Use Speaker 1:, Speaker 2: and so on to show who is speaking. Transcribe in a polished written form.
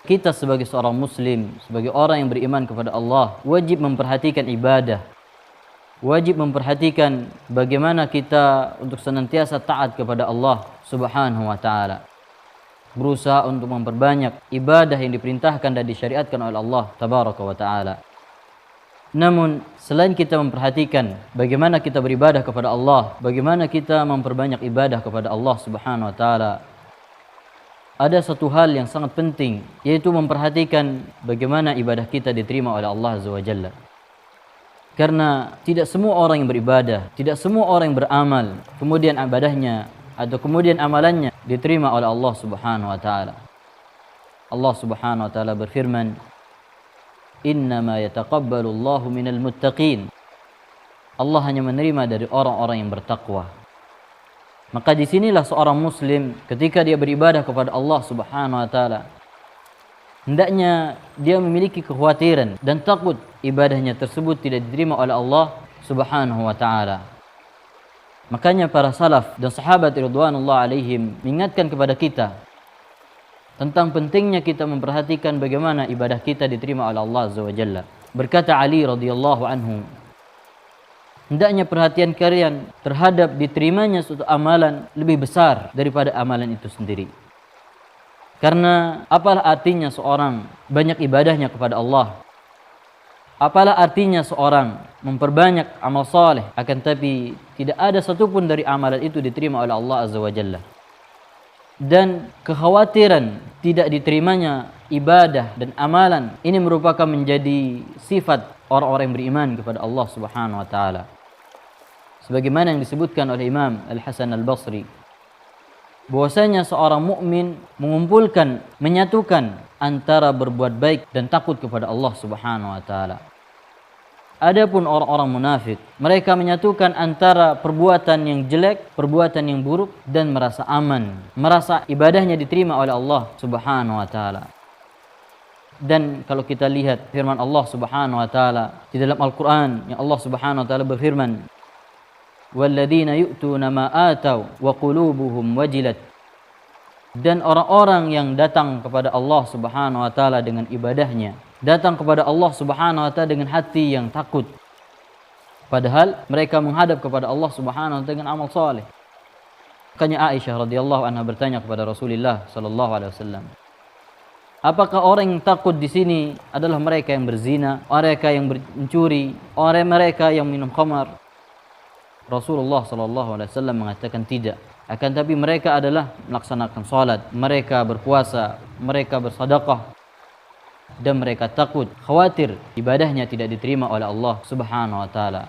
Speaker 1: Kita sebagai seorang muslim, sebagai orang yang beriman kepada Allah, wajib memperhatikan ibadah. Wajib memperhatikan bagaimana kita untuk senantiasa taat kepada Allah Subhanahu wa taala. Berusaha untuk memperbanyak ibadah yang diperintahkan dan disyariatkan oleh Allah Tabaraka wa taala. Namun selain kita memperhatikan bagaimana kita beribadah kepada Allah, bagaimana kita memperbanyak ibadah kepada Allah Subhanahu wa taala, ada satu hal yang sangat penting, yaitu memperhatikan bagaimana ibadah kita diterima oleh Allah Azza wa Jalla. Karena tidak semua orang yang beribadah, tidak semua orang yang beramal, kemudian ibadahnya atau kemudian amalannya diterima oleh Allah Subhanahu wa taala. Allah Subhanahu wa taala berfirman, "Innama yataqabbalu Allahu minal muttaqin." Allah hanya menerima dari orang-orang yang bertakwa. Maka di sinilah seorang muslim ketika dia beribadah kepada Allah Subhanahu wa taala, hendaknya dia memiliki kekhawatiran dan takut ibadahnya tersebut tidak diterima oleh Allah Subhanahu wa taala. Makanya para salaf dan sahabat ridwanullah alaihim mengingatkan kepada kita tentang pentingnya kita memperhatikan bagaimana ibadah kita diterima oleh Allah Azza wa Jalla. Berkata Ali radhiyallahu anhu, hendaknya perhatian kalian terhadap diterimanya suatu amalan lebih besar daripada amalan itu sendiri. Karena apalah artinya seorang banyak ibadahnya kepada Allah, apalah artinya seorang memperbanyak amal saleh, akan tapi tidak ada satupun dari amalan itu diterima oleh Allah Azza wa Jalla. Dan kekhawatiran tidak diterimanya ibadah dan amalan ini merupakan menjadi sifat orang-orang yang beriman kepada Allah Subhanahu wa taala. Sebagaimana yang disebutkan oleh Imam Al-Hasan Al-Basri, bahwasanya seorang mukmin mengumpulkan, menyatukan antara berbuat baik dan takut kepada Allah Subhanahu wa taala. Adapun orang-orang munafik, mereka menyatukan antara perbuatan yang jelek, perbuatan yang buruk, dan merasa aman, merasa ibadahnya diterima oleh Allah Subhanahu wa taala. Dan kalau kita lihat firman Allah Subhanahu wa taala di dalam Al-Qur'an, yang Allah Subhanahu wa taala berfirman, "Walladzina yu'tuna ma atau wa qulubuhum wajilat." Dan orang-orang yang datang kepada Allah Subhanahu wa taala dengan ibadahnya, datang kepada Allah Subhanahu wa taala dengan hati yang takut, padahal mereka menghadap kepada Allah Subhanahu wa taala dengan amal saleh. Makanya Aisyah radhiyallahu anha bertanya kepada Rasulullah sallallahu alaihi wasallam, apakah orang yang takut di sini adalah mereka yang berzina, mereka yang mencuri, orang mereka yang minum khamar? Rasulullah sallallahu alaihi wasallam mengatakan tidak. Akan tapi mereka adalah melaksanakan salat, mereka berpuasa, mereka bersedekah, dan mereka takut, khawatir ibadahnya tidak diterima oleh Allah Subhanahu wa taala.